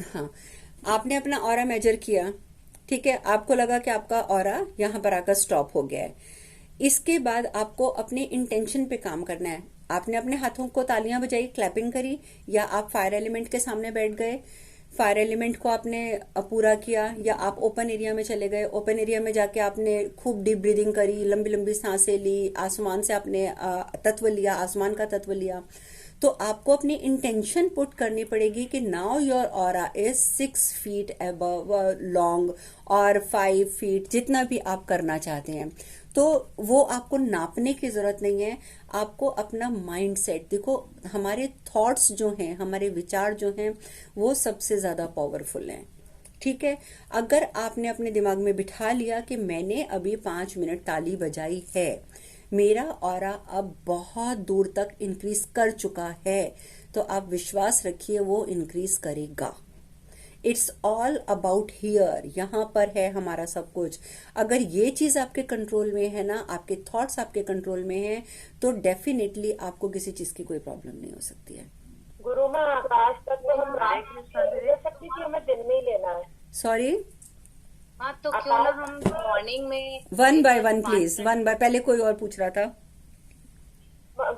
हाँ, आपने अपना ऑरा मेजर किया, ठीक है, आपको लगा कि आपका ऑरा यहाँ पर आकर स्टॉप हो गया है। इसके बाद आपको अपने इंटेंशन पे काम करना है। आपने अपने हाथों को तालियां बजाई, क्लैपिंग करी, या आप फायर एलिमेंट के सामने बैठ गए, फायर एलिमेंट को आपने पूरा किया, या आप ओपन एरिया में चले गए, ओपन एरिया में जाके आपने खूब डीप ब्रीदिंग करी, लंबी लंबी सांसें ली, आसमान से आपने तत्व लिया, आसमान का तत्व लिया। तो आपको अपनी इंटेंशन पुट करनी पड़ेगी कि now your aura is 6 feet above long, और 5 फीट, जितना भी आप करना चाहते हैं। तो वो आपको नापने की जरूरत नहीं है। आपको अपना माइंड सेट देखो, हमारे थॉट्स जो हैं, हमारे विचार जो हैं, वो सबसे ज्यादा पावरफुल हैं। ठीक है, अगर आपने अपने दिमाग में बिठा लिया कि मैंने अभी 5 मिनट ताली बजाई है, मेरा ऑरा अब बहुत दूर तक इंक्रीज कर चुका है, तो आप विश्वास रखिए वो इंक्रीज करेगा। इट्स ऑल अबाउट हियर, यहां पर है हमारा सब कुछ। अगर ये चीज आपके कंट्रोल में है ना, आपके थॉट्स आपके कंट्रोल में है, तो डेफिनेटली आपको किसी चीज की कोई प्रॉब्लम नहीं हो सकती है। गुरु मैं आकाश तक तो हम रात में ले सकती थी, हमें दिन में ही लेना है। सॉरी, हाँ तो क्यों ना आकाश हम मॉर्निंग में वन बाय लेकर वन पाँच प्लीज, मिनट वन बाय, पहले कोई और पूछ रहा था।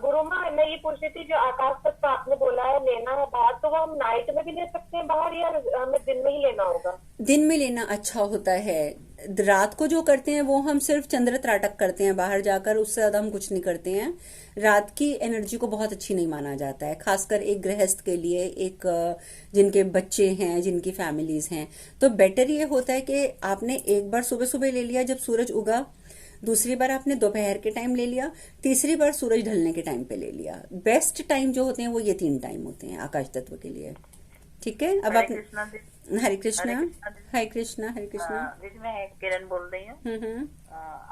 गुरु मैं ये पूछ रही थी, जो आकाश तक तो आपने बोला है लेना है बाहर, तो वो हम नाइट में भी ले सकते हैं बाहर, या हमें दिन में ही लेना होगा? दिन में लेना अच्छा होता है। रात को जो करते हैं वो हम सिर्फ चंद्र त्राटक करते हैं बाहर जाकर, उससे ज्यादा हम कुछ नहीं करते हैं। रात की एनर्जी को बहुत अच्छी नहीं माना जाता है, खासकर एक गृहस्थ के लिए, एक जिनके बच्चे हैं, जिनकी फैमिलीज हैं। तो बेटर ये होता है कि आपने एक बार सुबह सुबह ले लिया जब सूरज उगा, दूसरी बार आपने दोपहर के टाइम ले लिया, तीसरी बार सूरज ढलने के टाइम पे ले लिया। बेस्ट टाइम जो होते हैं वो ये 3 टाइम होते हैं आकाश तत्व के लिए। ठीक है, अब हरे आप। कृष्णा दीदी। हरे हरे कृष्णा। कृष्णा दीदी। हरे कृष्णा, हरे कृष्णा। दीदी मैं किरण बोल रही हूँ। हम्म।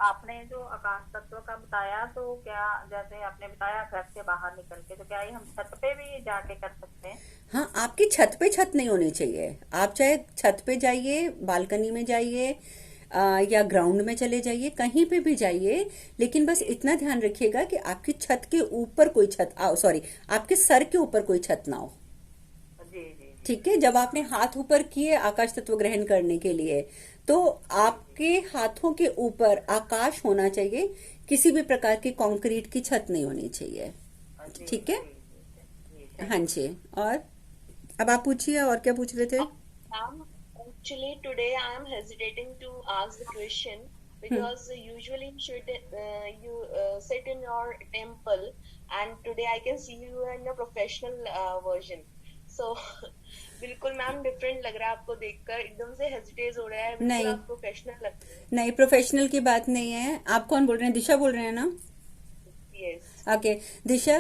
आपने जो आकाश तत्व का बताया, तो क्या जैसे आपने बताया घर से बाहर निकल के, तो क्या ये हम छत पे भी जाके कर सकते हैं? हाँ, आपकी छत पे छत नहीं होनी चाहिए। आप चाहे छत पे जाइए, बालकनी में जाइए, या ग्राउंड में चले जाइए, कहीं पे भी जाइए, लेकिन बस जी इतना ध्यान रखिएगा कि आपकी छत के ऊपर कोई छत, सॉरी, आपके सर के ऊपर कोई छत ना हो। जी जी जी। ठीक है, जब आपने हाथ ऊपर किए आकाश तत्व ग्रहण करने के लिए, तो जी जी आपके हाथों के ऊपर आकाश होना चाहिए, किसी भी प्रकार की कंक्रीट की छत नहीं होनी चाहिए। जी ठीक है। जी जी। हाँ थैंक यू। जी। और अब आप पूछिए, और क्या पूछ रहे थे? Ma'am, actually today I am hesitating to ask the question hmm. because usually you sit in your temple, and today I can see you in a professional version. So बिल्कुल मैम डिफरेंट लग रहा है आपको देखकर, एकदम से hesitate हो रहा है, बिल्कुल नहीं, आप प्रोफेशनल लग रहे हैं। नहीं, प्रोफेशनल की बात नहीं है। आप कौन बोल रहे हैं? दिशा बोल रहे हैं ना? यस। ओके। दिशा,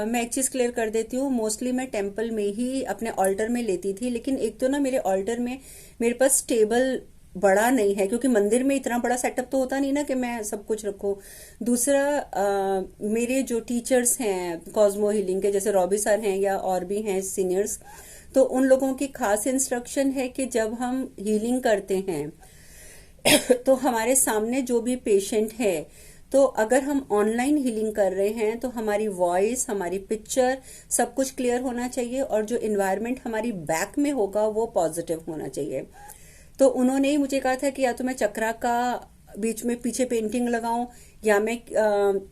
मैं एक चीज क्लियर कर देती हूँ। मोस्टली मैं टेम्पल में ही अपने ऑल्टर में लेती थी, लेकिन एक तो ना मेरे ऑल्टर में मेरे पास टेबल बड़ा नहीं है, क्योंकि मंदिर में इतना बड़ा सेटअप तो होता नहीं ना कि मैं सब कुछ रखूं। दूसरा, मेरे जो टीचर्स हैं कॉस्मो हीलिंग के, जैसे रॉबी सर हैं या और भी हैं सीनियर्स, तो उन लोगों की खास इंस्ट्रक्शन है कि जब हम हीलिंग करते हैं तो हमारे सामने जो भी पेशेंट है, तो अगर हम ऑनलाइन हीलिंग कर रहे हैं तो हमारी वॉइस, हमारी पिक्चर, सब कुछ क्लियर होना चाहिए, और जो इन्वायरमेंट हमारी बैक में होगा वो पॉजिटिव होना चाहिए। तो उन्होंने ही मुझे कहा था कि या तो मैं चक्रा का बीच में पीछे पेंटिंग लगाऊं, या मैं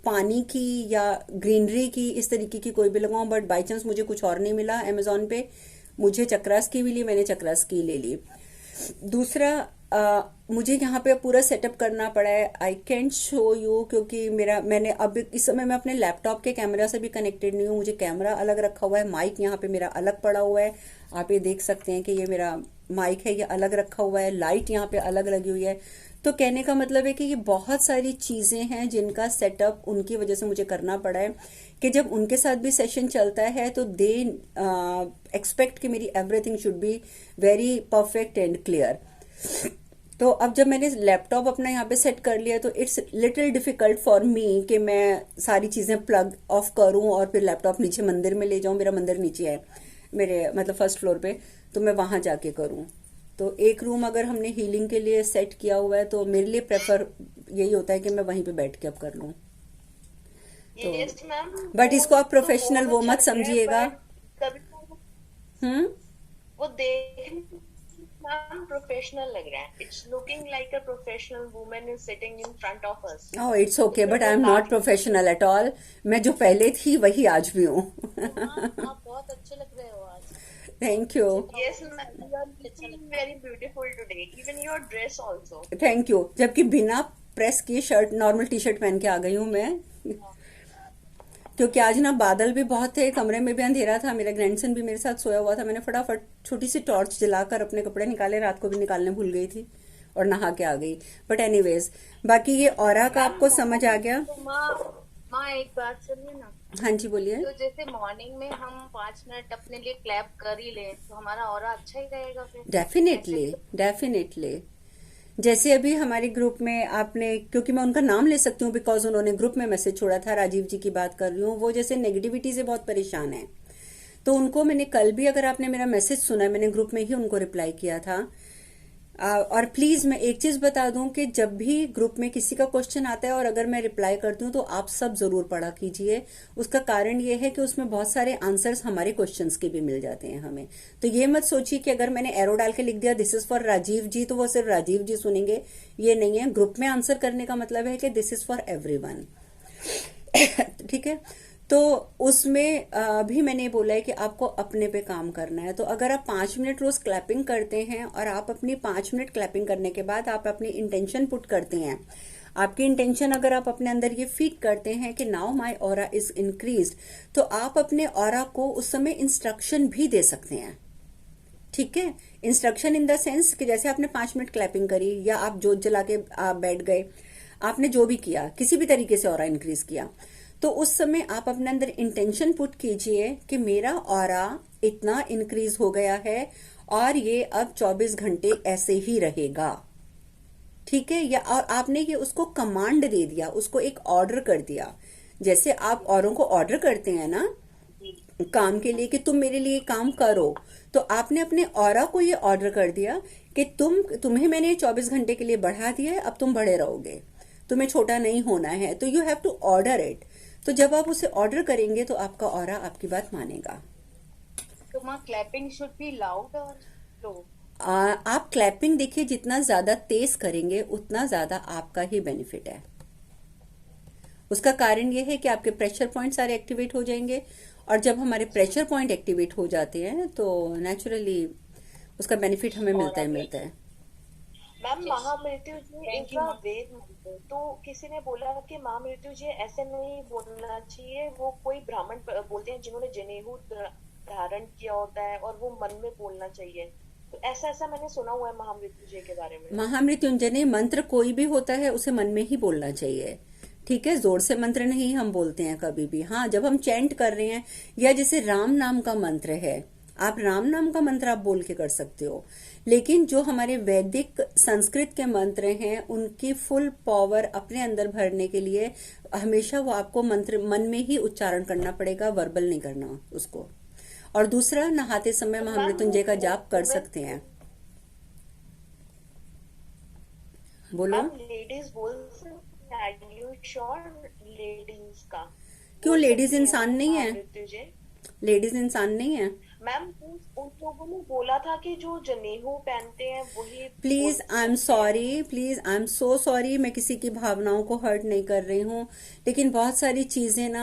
पानी की या ग्रीनरी की, इस तरीके की कोई भी लगाऊं। बट बाई चांस मुझे कुछ और नहीं मिला अमेजोन पे, मुझे चक्रास की मिली, मैंने चक्रास की ले ली। दूसरा, मुझे यहाँ पे पूरा सेटअप करना पड़ा है। आई कैंट शो यू, क्योंकि मैंने अब इस समय मैं अपने लैपटॉप के कैमरा से भी कनेक्टेड नहीं हूँ। मुझे कैमरा अलग रखा हुआ है, माइक यहाँ पे मेरा अलग पड़ा हुआ है। आप ये देख सकते हैं कि ये मेरा माइक है, ये अलग रखा हुआ है, लाइट यहाँ पे अलग लगी हुई है। तो कहने का मतलब है कि ये बहुत सारी चीजें हैं जिनका सेटअप उनकी वजह से मुझे करना पड़ा है, कि जब उनके साथ भी सेशन चलता है तो दे एक्सपेक्ट कि मेरी everything should be very perfect and clear. तो अब जब मैंने लैपटॉप अपना यहाँ पे सेट कर लिया, तो it's little difficult for me कि मैं सारी चीजें प्लग ऑफ करूं और फिर लैपटॉप नीचे मंदिर में ले जाऊं। मेरा मंदिर नीचे है, मेरे मतलब फर्स्ट फ्लोर पे, तो मैं वहां जाके करूं। तो एक रूम अगर हमने हीलिंग के लिए सेट किया हुआ है, तो मेरे लिए प्रेफर यही होता है कि मैं वहीं पे बैठ के अब कर लूं। तो यस मैम, बट वो इसको आप तो प्रोफेशनल बहुत वो अच्छा मत लग रहा है, समझिएगा। बट कभी हम्म। वो देख मैम प्रोफेशनल लग रहा है. It's looking like a professional woman is sitting in front of us. Oh it's okay, इसमें बट वो आई am not last. Professional at all. मैं जो पहले थी वही आज भी हूँ। आप बहुत अच्छे लग रहे हो आज। Thank you. Yes, ma'am, you are looking very beautiful today. Even your dress also. Thank you. जबकि बिना प्रेस की शर्ट, नॉर्मल टी शर्ट पहन के आ गई हूँ मैं, क्योंकि आज ना बादल भी बहुत थे, कमरे में भी अंधेरा था, मेरा ग्रैंडसन भी मेरे साथ सोया हुआ था। मैंने फटाफट छोटी सी टॉर्च जलाकर अपने कपड़े निकाले, रात को भी निकालने भूल गई थी और नहा के आ गई। बट एनीवेज, बाकी ये ऑरा का आपको समझ आ गया? तो माँ एक बात सुनिए ना। हाँ जी बोलिए। तो जैसे मॉर्निंग में हम 5 मिनट अपने लिए क्लैप कर ही लें तो हमारा ऑरा अच्छा ही रहेगा फिर। Definitely definitely. जैसे अभी हमारे ग्रुप में आपने, क्योंकि मैं उनका नाम ले सकती हूँ बिकॉज उन्होंने ग्रुप में मैसेज छोड़ा था, राजीव जी की बात कर रही हूँ, वो जैसे नेगेटिविटी से बहुत परेशान है। तो उनको मैंने कल भी, अगर आपने मेरा मैसेज सुना, मैंने ग्रुप में ही उनको रिप्लाई किया था। और प्लीज मैं एक चीज बता दूं कि जब भी ग्रुप में किसी का क्वेश्चन आता है और अगर मैं रिप्लाई करती हूँ तो आप सब जरूर पढ़ा कीजिए। उसका कारण ये है कि उसमें बहुत सारे आंसर्स हमारे क्वेश्चंस के भी मिल जाते हैं हमें। तो ये मत सोचिए कि अगर मैंने एरो डाल के लिख दिया दिस इज फॉर राजीव जी तो वो सिर्फ राजीव जी सुनेंगे, ये नहीं है। ग्रुप में आंसर करने का मतलब है कि दिस इज फॉर एवरीवन। ठीक है, तो उसमें भी मैंने बोला है कि आपको अपने पे काम करना है। तो अगर आप 5 मिनट रोज क्लैपिंग करते हैं और आप अपनी 5 मिनट क्लैपिंग करने के बाद आप अपनी इंटेंशन पुट करते हैं, आपकी इंटेंशन अगर आप अपने अंदर ये फीड करते हैं कि now my aura is increased, तो आप अपने ऑरा को उस समय इंस्ट्रक्शन भी दे सकते हैं। ठीक है, इंस्ट्रक्शन इन द सेंस कि जैसे आपने 5 मिनट क्लैपिंग करी या आप जोत जला के आप बैठ गए, आपने जो भी किया, किसी भी तरीके से ऑरा इंक्रीज किया, तो उस समय आप अपने अंदर इंटेंशन पुट कीजिए कि मेरा ऑरा इतना इंक्रीज हो गया है और ये अब 24 घंटे ऐसे ही रहेगा। ठीक है, या और आपने ये उसको कमांड दे दिया, उसको एक ऑर्डर कर दिया। जैसे आप औरों को ऑर्डर करते हैं ना काम के लिए कि तुम मेरे लिए काम करो, तो आपने अपने ऑरा को ये ऑर्डर कर दिया कि तुम्हें मैंने 24 घंटे के लिए बढ़ा दिया है, अब तुम बड़े रहोगे, तुम्हें छोटा नहीं होना है। तो you have to order it. तो जब आप उसे ऑर्डर करेंगे तो आपका ऑरा आपकी बात मानेगा। तो माँ क्लैपिंग शुड बी लाउड और स्लो? आप क्लैपिंग देखिए, जितना ज्यादा तेज करेंगे उतना ज्यादा आपका ही बेनिफिट है। उसका कारण यह है कि आपके प्रेशर पॉइंट सारे एक्टिवेट हो जाएंगे, और जब हमारे प्रेशर पॉइंट एक्टिवेट हो जाते हैं तो नेचुरली उसका बेनिफिट हमें मिलता है। मैम महामृत्यु जी इज अ वेद मंत्र। तो किसी ने बोला कि महामृत्यु जी ऐसे नहीं बोलना चाहिए, वो कोई ब्राह्मण बोलते हैं जिन्होंने जनेऊ धारण किया होता है और वो मन में बोलना चाहिए। तो ऐसा मैंने सुना हुआ है महामृत्यु जी के बारे में। महामृत्युंजय मंत्र कोई भी होता है उसे मन में ही बोलना चाहिए। ठीक है, जोर से मंत्र नहीं हम बोलते हैं कभी भी। हाँ, जब हम चैंट कर रहे हैं, या जैसे राम नाम का मंत्र है, आप राम नाम का मंत्र आप बोल के कर सकते हो, लेकिन जो हमारे वैदिक संस्कृत के मंत्र हैं उनकी फुल पावर अपने अंदर भरने के लिए हमेशा वो आपको मंत्र मन में ही उच्चारण करना पड़ेगा, वर्बल नहीं करना उसको। और दूसरा, नहाते समय महामृत्युंजय का जाप कर सकते हैं। बोलो। लेडीज बोल सकते हैं, यू श्योर लेडीज का? क्यों, लेडीज इंसान नहीं है? महामृत्युंजय लेडीज इंसान नहीं है मैम। उन लोगों ने बोला था कि जो जनेऊ पहनते हैं वही। Please I am sorry, please I am so sorry, मैं किसी की भावनाओं को हर्ट नहीं कर रही हूँ, लेकिन बहुत सारी चीजें ना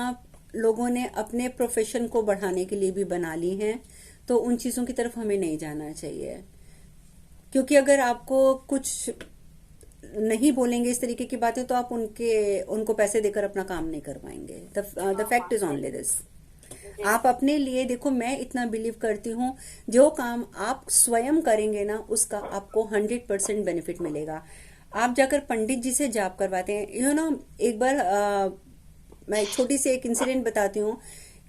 लोगों ने अपने प्रोफेशन को बढ़ाने के लिए भी बना ली हैं, तो उन चीजों की तरफ हमें नहीं जाना चाहिए। क्योंकि अगर आपको कुछ नहीं बोलेंगे इस तरीके की बातें तो आप उनको पैसे देकर अपना काम नहीं कर पाएंगे। The fact is only this. आप अपने लिए देखो, मैं इतना बिलीव करती हूँ, जो काम आप स्वयं करेंगे ना उसका आपको 100% बेनिफिट मिलेगा। आप जाकर पंडित जी से जाप करवाते हैं, यू नो, एक बार मैं छोटी सी एक इंसिडेंट बताती हूँ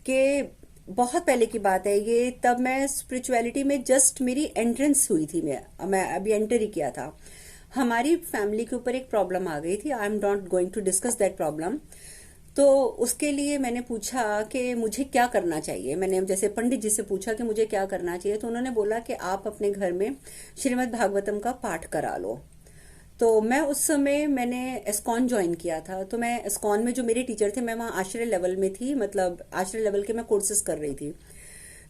कि बहुत पहले की बात है ये, तब मैं स्पिरिचुअलिटी में जस्ट मेरी एंट्रेंस हुई थी, मैं अभी एंटर ही किया था। हमारी फैमिली के ऊपर एक प्रॉब्लम आ गई थी, I am not going to discuss that problem. तो उसके लिए मैंने पूछा कि मुझे क्या करना चाहिए। मैंने जैसे पंडित जी से पूछा कि मुझे क्या करना चाहिए, तो उन्होंने बोला कि आप अपने घर में श्रीमद् भागवतम का पाठ करा लो। तो मैं उस समय मैंने एस्कॉन ज्वाइन किया था, तो मैं एस्कॉन में जो मेरे टीचर थे, मैं वहाँ आश्रय लेवल में थी, मतलब आश्रय लेवल के मैं कोर्सेज कर रही थी।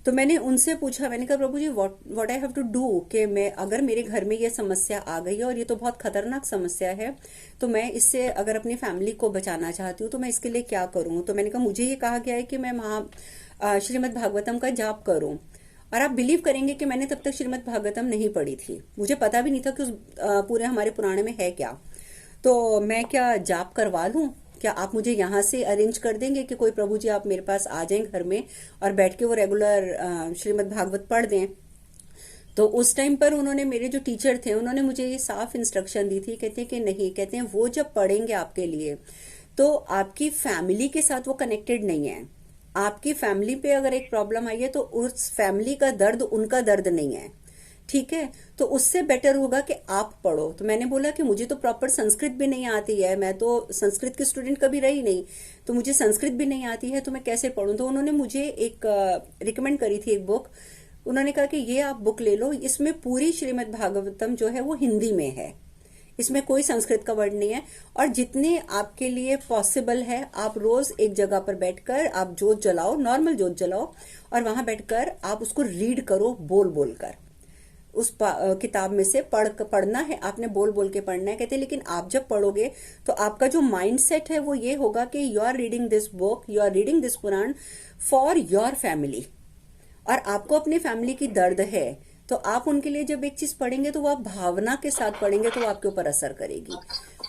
तो मैंने उनसे पूछा, मैंने कहा प्रभु जी what I have to do, कि मैं अगर मेरे घर में ये समस्या आ गई है और ये तो बहुत खतरनाक समस्या है, तो मैं इससे अगर अपनी फैमिली को बचाना चाहती हूँ तो मैं इसके लिए क्या करूँ। तो मैंने कहा मुझे ये कहा गया है कि मैं श्रीमद् भागवतम का जाप करूँ। और आप बिलीव करेंगे कि मैंने तब तक श्रीमद् भागवतम नहीं पढ़ी थी, मुझे पता भी नहीं था कि उस पूरे हमारे पुराण में है क्या। तो मैं क्या जाप करवा लूं? क्या आप मुझे यहाँ से अरेंज कर देंगे कि कोई प्रभु जी आप मेरे पास आ जाएं घर में और बैठ के वो रेगुलर श्रीमद् भागवत पढ़ दें? तो उस टाइम पर उन्होंने, मेरे जो टीचर थे, उन्होंने मुझे ये साफ इंस्ट्रक्शन दी थी। कहते हैं कि नहीं, कहते हैं वो जब पढ़ेंगे आपके लिए तो आपकी फैमिली के साथ वो कनेक्टेड नहीं है। आपकी फैमिली पे अगर एक प्रॉब्लम आई है तो उस फैमिली का दर्द उनका दर्द नहीं है, ठीक है? तो उससे बेटर होगा कि आप पढ़ो। तो मैंने बोला कि मुझे तो प्रॉपर संस्कृत भी नहीं आती है, मैं तो संस्कृत की स्टूडेंट कभी रही नहीं, तो मुझे संस्कृत भी नहीं आती है, तो मैं कैसे पढ़ूं? तो उन्होंने मुझे एक रिकमेंड करी थी एक बुक। उन्होंने कहा कि ये आप बुक ले लो, इसमें पूरी श्रीमद् भागवतम जो है वो हिंदी में है, इसमें कोई संस्कृत का वर्ड नहीं है। और जितने आपके लिए पॉसिबल है आप रोज एक जगह पर बैठकर आप जोत जलाओ, नॉर्मल जोत जलाओ, और वहां बैठकर आप उसको रीड करो बोल बोल कर। उस किताब में से पढ़ना है आपने, बोल बोल के पढ़ना है। कहते हैं लेकिन आप जब पढ़ोगे तो आपका जो माइंड सेट है वो ये होगा कि you are reading this book, you are reading this Puran for your family, और आपको अपनी फैमिली की दर्द है, तो आप उनके लिए जब एक चीज पढ़ेंगे तो वो आप भावना के साथ पढ़ेंगे तो वो आपके ऊपर असर करेगी।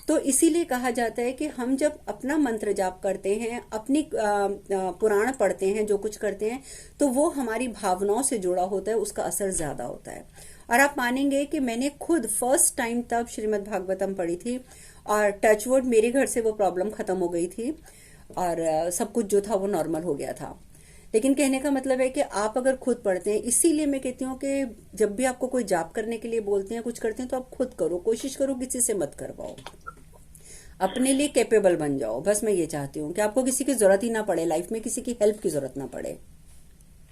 तो इसीलिए कहा जाता है कि हम जब अपना मंत्र जाप करते हैं, अपनी पुराण पढ़ते हैं, जो कुछ करते हैं, तो वो हमारी भावनाओं से जुड़ा होता है, उसका असर ज्यादा होता है। और आप मानेंगे कि मैंने खुद फर्स्ट टाइम तब श्रीमद् भागवतम पढ़ी थी और टचवुड मेरे घर से वो प्रॉब्लम खत्म हो गई थी और सब कुछ जो था वो नॉर्मल हो गया था। लेकिन कहने का मतलब है कि आप अगर खुद पढ़ते हैं, इसीलिए मैं कहती हूँ कि जब भी आपको कोई जाप करने के लिए बोलते हैं, कुछ करते हैं, तो आप खुद करो, कोशिश करो, किसी से मत करवाओ, अपने लिए कैपेबल बन जाओ। बस मैं ये चाहती हूँ कि आपको किसी की जरूरत ही ना पड़े, लाइफ में किसी की हेल्प की जरूरत ना पड़े।